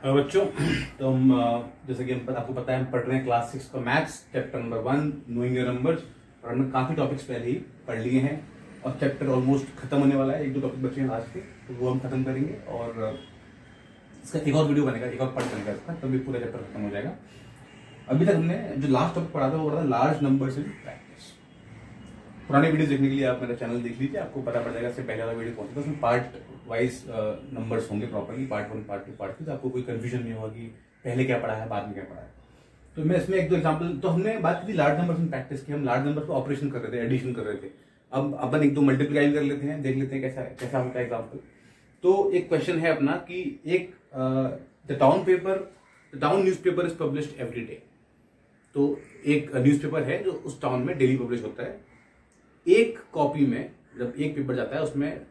Hello बच्चों, तो हम जैसे कि आपको पता है हम पढ़ रहे हैं क्लास 6 का maths chapter number 1 knowing your numbers. और हमने काफी टॉपिक्स पहले ही पढ़ लिए हैं और चैप्टर ऑलमोस्ट खत्म होने वाला है। एक दो टॉपिक बचे हैं आज के, तो वो हम खत्म करेंगे और इसका एक और वीडियो बनेगा, एक और पार्ट बनेगा इसका, तभी पूरा चैप्टर खत्म हो जाएगा। अभी तक हमने जो लास्ट टॉपिक पढ़ा था वो पढ़ा था लार्ज नंबर्स इन प्रैक्टिस। पुराने वीडियो देखने के लिए आप मेरा चैनल देख लीजिए, आपको पता पड़ जाएगा इससे पहले वाला वीडियो कौन सा था। उसमें पार्ट वाइज नंबर्स होंगे प्रॉपर्ली, पार्ट 1 पार्ट 2 पार्ट 3, तो आपको कोई कंफ्यूजन नहीं होगा कि पहले क्या पढ़ा है बाद में क्या पढ़ा है। तो मैं इसमें एक दो एग्जांपल, तो हमने बात की थी लार्ज नंबर्स इन प्रैक्टिस की, हम लार्ज नंबर पे ऑपरेशन कर रहे थे, एडिशन कर रहे थे। अब अपन एक दो मल्टीप्लाई कर लेते हैं, देख लेते हैं कैसा होता है एग्जाम्पल। तो एक क्वेश्चन है अपना कि एक the town newspaper is published every day. तो एक न्यूज़पेपर है जो उस टाउन में डेली पब्लिश होता है। एक कॉपी में जब एक पेपर जाता है उसमें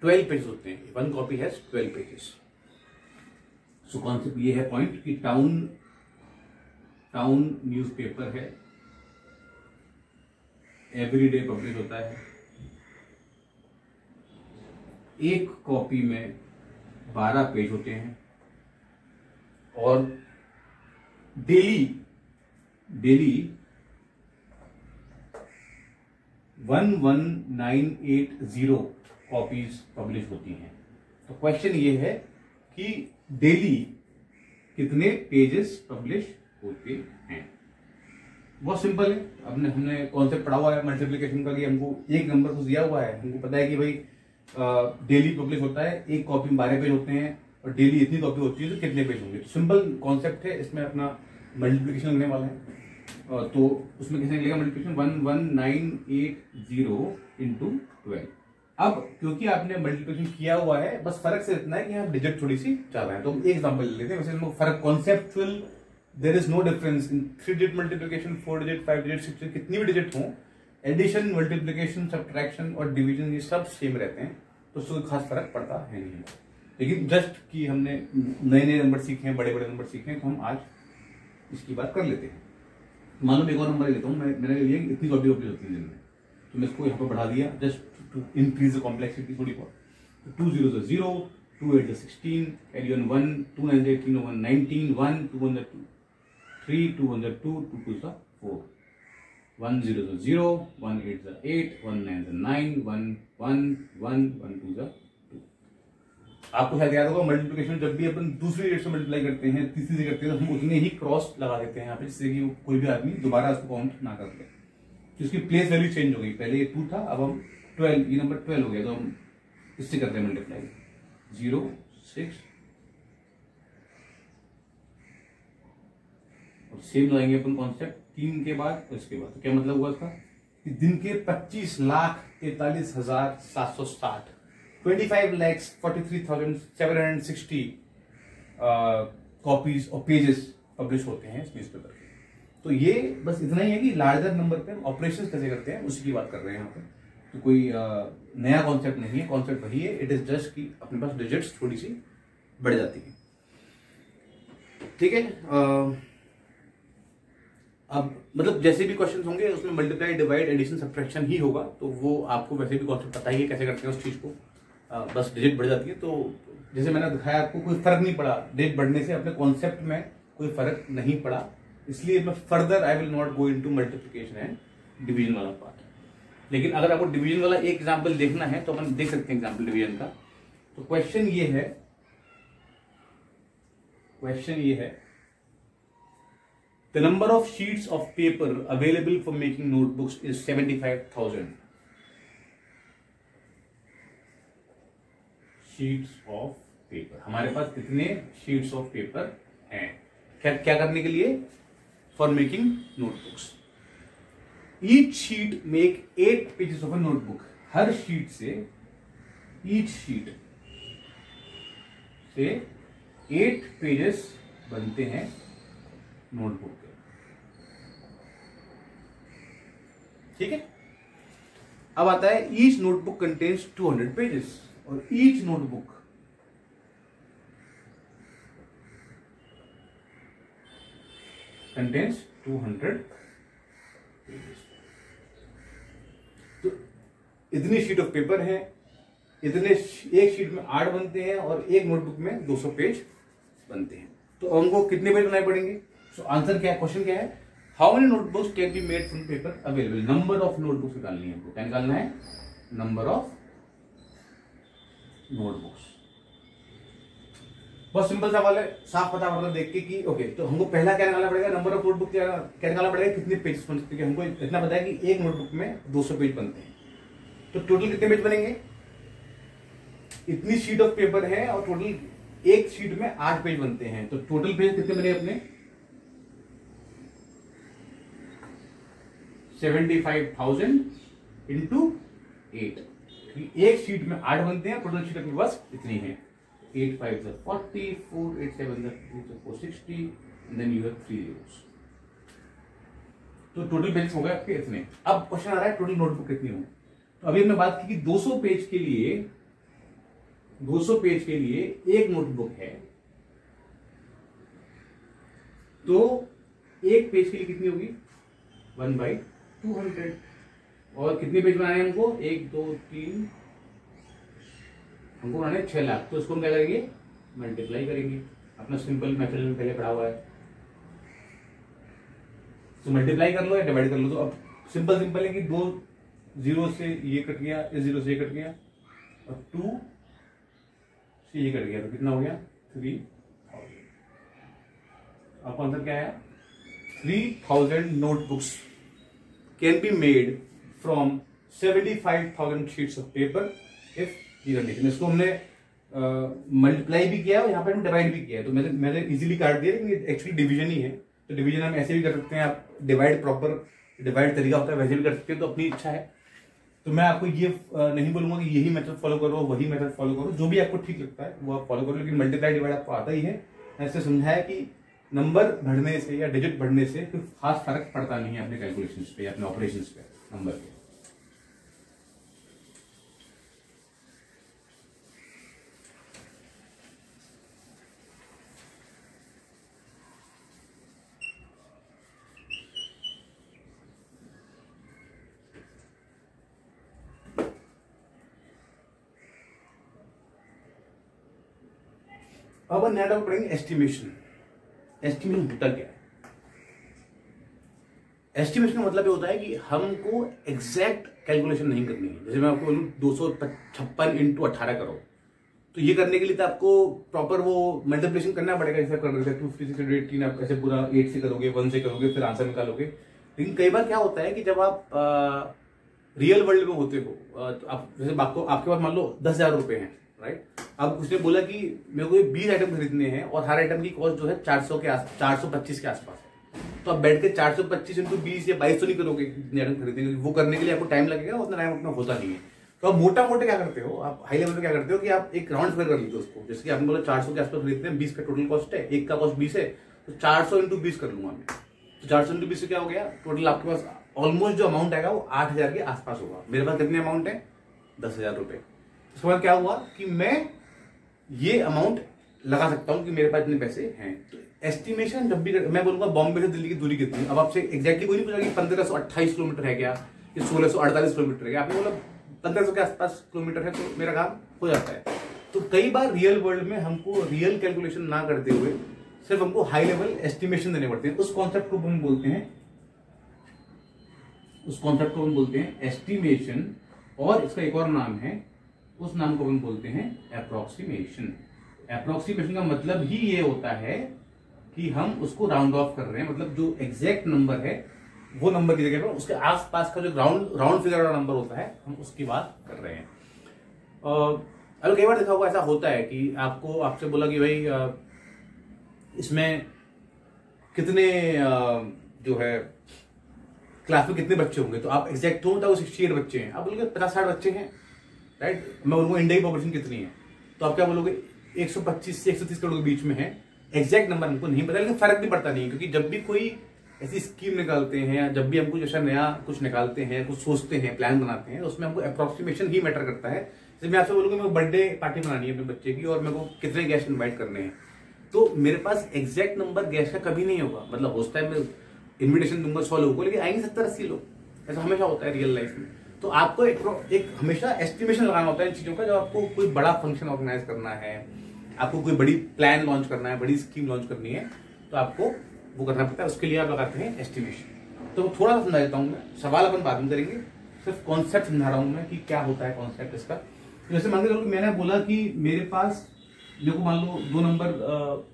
12 पेजेस होते हैं, one copy has 12 pages. So concept ये है पॉइंट कि टाउन न्यूज़पेपर है, एवरी डे पब्लिश होता है। एक कॉपी में 12 पेज होते हैं और डेली 11980 कॉपीज पब्लिश होती हैं। तो क्वेश्चन ये है कि डेली कितने पेजेस पब्लिश होते हैं। बहुत सिंपल है, हमने कॉन्सेप्ट पढ़ा हुआ है मल्टीप्लिकेशन का कि हमको एक नंबर को दिया हुआ है, हमको पता है कि भाई डेली पब्लिश होता है, एक कॉपी में 12 पेज होते हैं और डेली इतनी कॉपी होती है तो कितने पेज होंगे। तो सिंपल कॉन्सेप्ट है, इसमें अपना मल्टीप्लिकेशन लगने वाला है। तो उसमें कैसे निकलेगा मल्टीप्लिकेशन, 11980 इंटू 12। अब क्योंकि आपने मल्टीप्लिकेशन किया हुआ है, बस फर्क से इतना है कि आप डिजिट थोड़ी सी चल रहे हैं। तो हम एक एग्जांपल ले लेते हैं, वैसे इसमें फर्क conceptual, there is no difference in 3 digit multiplication, 4 digit, 5 digit, 6 digit, कितनी भी डिजिट हो, एडिशन, मल्टीप्लिकेशन, सब्ट्रैक्शन और डिवीजन ये सब सेम रहते हैं, तो उससे कोई खास फर्क पड़ता है नहीं। लेकिन जस्ट कि हमने नए नए नंबर सीखे हैं, बड़े बड़े नंबर सीखे हैं, तो हम आज इसकी बात कर लेते हैं। मान लो एक और नंबर लेता हूँ, मैंने लिया इतनी कॉपी होती है दिन में, तो मैं इसको यहाँ पर बढ़ा दिया just to increase the complexity थोड़ी बहुत। 2 0 0, 2 8 16, कैरी ऑन 1, 2 9 18, 1 19, 1 2 1 2 3, 2 1 2, 2 2 4, 1 0 0, 1 8 8, 1 9 9, 1 1 1 1 2 2। आपको शायद याद होगा मल्टीप्लिकेशन जब भी अपन दूसरी रेट से मल्टीप्लाई करते हैं, तीसरी से करते हैं, तो हम उतने ही क्रॉस लगा देते हैं यहाँ पे, जिससे कि कोई भी आदमी दोबारा उसको काउंट ना कर ले। तो इसकी प्लेस वैल्यू चेंज हो गई, पहले ये 2 था, अब हम 12, ये नंबर 12 हो गया, तो हम इससे करते हैं मल्टीप्लाई 0 6 और सेम लगाएंगे अपन कॉन्सेप्ट 3 के बाद और इसके बाद। तो क्या मतलब हुआ इसका कि दिन के 25,43,760 25,43,760 कॉपीज और पेजेस पब्लिश होते हैं इस न्यूज़पेपर के। तो ये बस इतना ही है कि लार्जर नंबर पे हम ऑपरेशंस कैसे करते हैं उसी की बात कर रहे हैं यहाँ पे। तो कोई नया कॉन्सेप्ट नहीं है, कॉन्सेप्ट वही है, इट इज जस्ट कि अपने पास डिजिट्स थोड़ी सी बढ़ जाती है। ठीक है, अब मतलब जैसे भी क्वेश्चन होंगे उसमें मल्टीप्लाई, डिवाइड, एडिशन, सब्ट्रैक्शन ही होगा, तो वो आपको वैसे भी कॉन्सेप्ट पता ही है कैसे करते हैं उस चीज को। बस डिजिट बढ़ जाती है। तो जैसे मैंने दिखाया आपको कोई फर्क नहीं पड़ा, डिजिट बढ़ने से अपने कॉन्सेप्ट में कोई फर्क नहीं पड़ा, इसलिए मैं further I will not go into multiplication and division वाला पार्ट। लेकिन अगर आपको डिवीजन वाला एक एग्जांपल देखना है तो अपन देख सकते हैं एग्जांपल डिवीजन का। तो क्वेश्चन ये है the number of sheets of paper available for making notebooks is 75,000 sheets of paper. हमारे पास कितने शीट्स ऑफ पेपर हैं क्या करने के लिए, for making notebooks. Each sheet make 8 pages of a notebook. Her sheet से, ईच शीट से 8 pages बनते हैं नोटबुक के। ठीक है, अब आता है ईच नोटबुक कंटेन्स 200 पेजेस और ईच नोटबुक कंटेन्स 200 पेजेस। तो इतनी शीट ऑफ पेपर है, इतने एक शीट में 8 बनते हैं और एक नोटबुक में 200 पेज बनते हैं। तो हमको कितने पेज बनाने पड़ेंगे? सो आंसर क्या है, क्वेश्चन क्या है, how many notebooks can be made from paper available. Number of notebooks निकालनी है हमको। क्या निकालना है? Number of notebooks. बहुत सिंपल सवाल है, साफ पता मतलब देख के कि ओके, तो हमको पहला क्या निकालना पड़ेगा, नंबर ऑफ नोटबुक क्या निकालना पड़ेगा, कितने पेज बन सकते हैं। हमको इतना पता है कि एक नोटबुक में 200 पेज बनते हैं। तो टोटल कितने पेज बनेंगे? इतनी शीट ऑफ पेपर है और टोटल एक शीट में 8 पेज बनते हैं। तो टोटल पेज कितने बने अपने? 75,000 इंटू 8। एक शीट में 8 बनते हैं, टोटल शीट अपने पास इतनी है। 8 5 is 40, 4 8 7 is 460, and then you have 3 zeros. तो टोटल पेजेस हो गए आपके इतने। अब क्वेश्चन आ रहा है टोटल नोटबुक कितनी हो। तो अभी हमने बात की कि 200 पेज के लिए एक नोटबुक है, तो एक पेज के लिए कितनी होगी? 1/200। और कितने पेज बनाए हमको? 1 2 3, हमको बनाने 6 लाख। तो इसको हम क्या करेंगे? मल्टीप्लाई करेंगे। अपना सिंपल मेथड में पहले पढ़ा हुआ है, तो मल्टीप्लाई कर लो या डिवाइड कर लो। तो अब सिंपल है कि 2 जीरो से ये कट गया, इस जीरो से ये कट गया, और 2 से ये कट गया, तो कितना हो गया? 3000। आपको आंसर क्या है? 3000 notebooks can be made from 75,000 sheets of paper if ये कंडीशन। इसको हमने मल्टीप्लाई भी किया और यहाँ पे हम डिवाइड भी किया है। तो मैंने इजीली काट दिया, लेकिन एक्चुअली डिवीजन ही है। तो डिवीजन हम ऐसे भी कर सकते हैं, आप डिवाइड प्रॉपर डिवाइड तरीका होता है वैसे भी कर सकते हैं, तो अपनी इच्छा है। तो मैं आपको ये नहीं बोलूंगा कि यही मेथड फॉलो करो, वही मेथड फॉलो करो, जो भी आपको ठीक लगता है वो आप फॉलो करो, लेकिन मल्टीप्लाई डिवाइड आपको आता ही है। ऐसे समझाया कि नंबर बढ़ने से या डिजिट बढ़ने से कोई खास फर्क पड़ता नहीं है अपने कैलकुलेशंस पे या अपने ऑपरेशंस पे नंबर के। अब नया टॉपिक पढ़ेंगे एस्टिमेशन। एस्टिमेशन होता क्या है? एस्टिमेशन का मतलब ये होता है कि हमको एग्जैक्ट कैलकुलेशन नहीं करनी है। जैसे मैं आपको बोलूं 256 इंटू 18 करो, तो ये करने के लिए तो आपको प्रॉपर वो मल्टीप्लिकेशन करना पड़ेगा। जैसे कर रहे थे 256 आप ऐसे पूरा 8 से करोगे, 1 से करोगे, फिर आंसर निकालोगे। लेकिन कई बार क्या होता है कि जब आप रियल वर्ल्ड में होते हो, तो आप जैसे आपके पास मान लो 10,000 रुपए हैं, राइट। अब उसने बोला कि मेरे को 20 आइटम खरीदने हैं और हर आइटम की कॉस्ट जो है 425 के आसपास है। तो आप बैठ के 425 इंटू 20 या 22 तो नहीं करोगे जितने आइटम खरीदेंगे, वो करने के लिए आपको टाइम लगेगा, उतना टाइम अपना होता नहीं है। तो आप मोटा मोटे क्या करते हो, आप हाई लेवल पे क्या करते हो कि आप एक राउंड फिगर कर लेते हो उसको। जैसे कि आपने बोला 400 के आसपास खरीदते हैं, 20 का टोटल कॉस्ट है, एक का कॉस्ट 20 है, तो 400 इंटू 20 कर लूंगा मैं। तो 400 इंटू 20 से क्या हो गया, टोटल आपके पास ऑलमोस्ट जो अमाउंट आएगा वो 8,000 के आसपास होगा। मेरे पास कितने अमाउंट है? 10,000 रुपए। उसके बाद क्या हुआ कि मैं ये अमाउंट लगा सकता हूं कि मेरे पास इतने पैसे हैं। तो एस्टिमेशन जब भी मैं बोलूंगा बॉम्बे से दिल्ली की दूरी कितनी है, अब आपसे एग्जैक्टली कोई नहीं पूछा कि 1528 किलोमीटर है क्या, कि 1648 किलोमीटर है क्या। आपने बोला 1500 के आसपास किलोमीटर है, तो मेरा काम हो जाता है। तो कई बार रियल वर्ल्ड में हमको रियल कैलकुलेशन ना करते हुए सिर्फ हमको हाई लेवल एस्टिमेशन देने पड़ते हैं। उस कॉन्सेप्ट को हम बोलते हैं एस्टिमेशन, और इसका एक और नाम है, उस नाम को हम बोलते हैं अप्रोक्सीमेशन। अप्रोक्सीमेशन का मतलब ही ये होता है कि हम उसको राउंड ऑफ कर रहे हैं, मतलब जो एग्जैक्ट नंबर है वो नंबर की जगह पर उसके आसपास का जो राउंड फिगर वाला नंबर होता है, हम उसकी बात कर रहे हैं। अगर कई बार देखा होगा ऐसा होता है कि आपसे बोला कि भाई इसमें कितने जो है क्लास में कितने बच्चे होंगे, तो आप एग्जैक्ट तो होता है 68 बच्चे हैं, आप बोलोगे 50-60 बच्चे हैं, राइट। मैं बोलूंगा इंडिया की पॉपुलेशन कितनी है, तो आप क्या बोलोगे 125 से 130 करोड़ के बीच में है। एग्जैक्ट नंबर हमको नहीं पता, लेकिन फर्क भी पड़ता नहीं है, क्योंकि जब भी कोई ऐसी स्कीम निकालते हैं या जब भी हम कुछ ऐसा नया कुछ निकालते हैं, कुछ सोचते हैं, प्लान बनाते हैं, तो उसमें हमको अप्रोक्सीमेशन ही मैटर करता है। जैसे मैं आपसे बोलूंगा मेरे को बर्थडे पार्टी बनानी है अपने बच्चे की और मेरे को कितने गेस्ट इन्वाइट करने हैं, तो मेरे पास एग्जैक्ट नंबर गेस्ट का कभी नहीं होगा। मतलब उस टाइम मैं इन्विटेशन दूंगा 100 लोगों को, लेकिन आएंगे 70-80 लोग, ऐसा हमेशा होता है रियल लाइफ में। तो आपको एक हमेशा एस्टिमेशन लगाना होता है इन चीजों का। जब आपको कोई बड़ा फंक्शन ऑर्गेनाइज करना है आपको कोई बड़ी प्लान लॉन्च करना है, बड़ी स्कीम लॉन्च करनी है, तो आपको वो करना पड़ता है, उसके लिए आप लगाते हैं एस्टिमेशन। तो थोड़ा सा समझा देता हूँ मैं, सवाल अपन बाद में करेंगे, सिर्फ कॉन्सेप्ट समझा रहा हूँ मैं कि क्या होता है कॉन्सेप्ट इसका। जैसे मान के चलो मैंने बोला कि मेरे पास, देखो मान लो दो नंबर,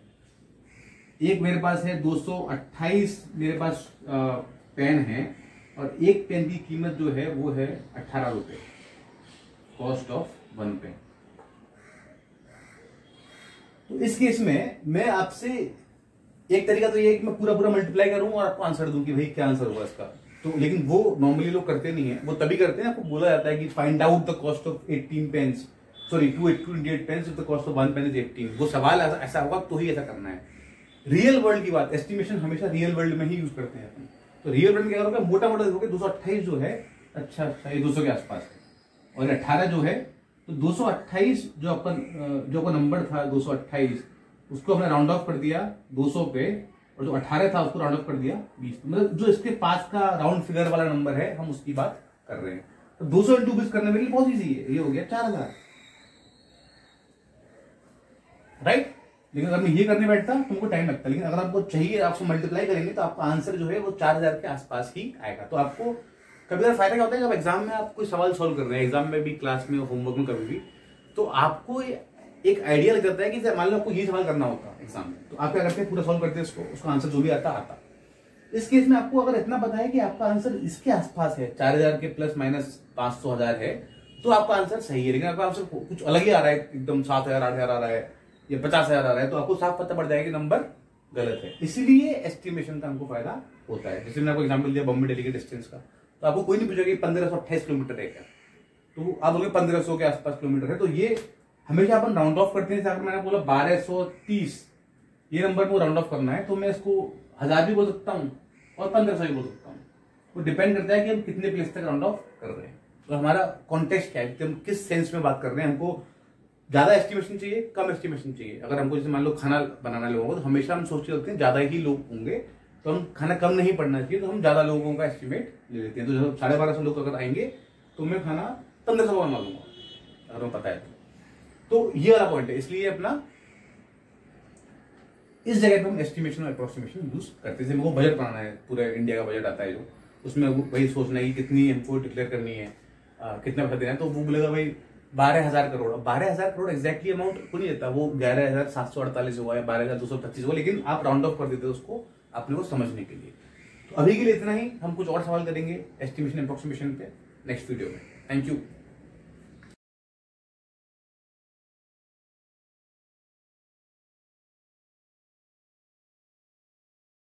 एक मेरे पास है 228 मेरे पास पेन है, और एक पेन की कीमत जो है वो है 18 रुपए, कॉस्ट ऑफ वन पेन। तो इस केस में मैं आपसे एक तरीका तो ये है कि मैं पूरा पूरा मल्टीप्लाई करूं और आपको आंसर दूं कि भाई क्या आंसर होगा इसका। तो लेकिन वो नॉर्मली लोग करते नहीं है, वो तभी करते हैं आपको बोला जाता है कि find out the cost of 18 pens, sorry 228 pens if the cost of one pen is 18। वो सवाल ऐसा होगा तो ही ऐसा करना है। रियल वर्ल्ड की बात, एस्टिमेशन हमेशा रियल वर्ल्ड में ही यूज करते हैं अपन। तो रियल वर्ल्ड में क्या होगा, मोटा मोटा देखोगे 228 जो है, अच्छा ये 200 के आसपास है, और 18 जो है, तो 228 जो अपन नंबर था 228, उसको हमने राउंड ऑफ कर दिया 200 पे, और जो 18 था उसको राउंड ऑफ कर दिया 20। मतलब जो इसके पास का राउंड फिगर वाला नंबर है, हम उसकी बात कर रहे हैं। तो 200 इंटू 20 करने में बहुत ईजी है, ये हो गया 4000, राइट। लेकिन अगर मैं ये करने बैठता तो हमको टाइम लगता, लेकिन अगर आपको चाहिए, आपको मल्टीप्लाई करेंगे तो आपका आंसर जो है वो 4000 के आसपास ही आएगा। तो आपको कभी कभी फायदा क्या होता है, जब एग्जाम में आप कोई सवाल सॉल्व कर रहे हैं, एग्जाम में भी, क्लास में, होमवर्क में, कभी भी, तो आपको एक आइडिया लग जाता है कि मान लो आपको ये सवाल करना होता है एग्जाम में, तो आप क्या करते हैं, पूरा सॉल्व करते हैं उसका आंसर जो भी आता। इस केस में आपको अगर इतना पता है कि आपका आंसर इसके आसपास है, 4000 के प्लस माइनस 500,000 है, तो आपका आंसर सही है। लेकिन आपका आंसर कुछ अलग ही आ रहा है, एकदम 7,000, 8,000 आ रहा है, या 50,000 आ रहा है, तो आपको साफ पता पड़ जाएगा कि नंबर गलत है। इसलिए एस्टिमेशन का हमको फायदा होता है। जैसे मैंने आपको एग्जाम्पल दिया बॉम्बे दिल्ली के डिस्टेंस का, तो आपको कोई नहीं पूछेगा कि 1528 किलोमीटर है क्या, तो आप बोलोगे 1500 के आसपास किलोमीटर है। तो ये हमेशा अपन राउंड ऑफ करते हैं। अगर मैंने बोला 1230, ये नंबर को राउंड ऑफ करना है, तो मैं इसको 1000 भी बोल सकता हूँ और 1500 भी बोल सकता हूँ। वो डिपेंड करता है कि हम कितने प्लेस तक राउंड ऑफ कर रहे हैं। तो हमारा कॉन्टेक्स्ट क्या है, कि हम किस सेंस में बात कर रहे हैं। हमको ज्यादा एस्टिमेशन चाहिए, कम एस्टिमेशन चाहिए। अगर हमको जैसे मान लो खाना बनाना लोगों को, तो हमेशा हम सोच रहे होते हैं ज्यादा ही लोग होंगे, तो हम खाना कम नहीं पड़ना चाहिए, तो हम ज्यादा लोगों का एस्टिमेट ले लेते हैं। तो जब 1250 लोग अगर आएंगे तो मैं खाना 1500 का बना दूंगा, अगर हमें पता है तो ये वाला पॉइंट है। इसलिए अपना इस जगह पे हम एस्टिमेशन और अप्रोक्सीमेशन यूज करते हैं। जैसे हमको बजट बनाना है, पूरा इंडिया का बजट आता है जो, उसमें वही सोचना है कि कितनी हमको डिक्लेयर करनी है, कितना पैसा देना है। तो वो बोलेगा भाई 12,000 करोड़। 12,000 करोड़ एग्जैक्टली अमाउंट को नहीं देता, वो 11,748 हुआ या 12,225 हुआ, लेकिन आप राउंड ऑफ कर देते हो उसको अपने को समझने के लिए। तो अभी के लिए इतना ही। हम कुछ और सवाल करेंगे एस्टिमेशन अप्रोक्सीमेशन पे नेक्स्ट वीडियो में। Thank you.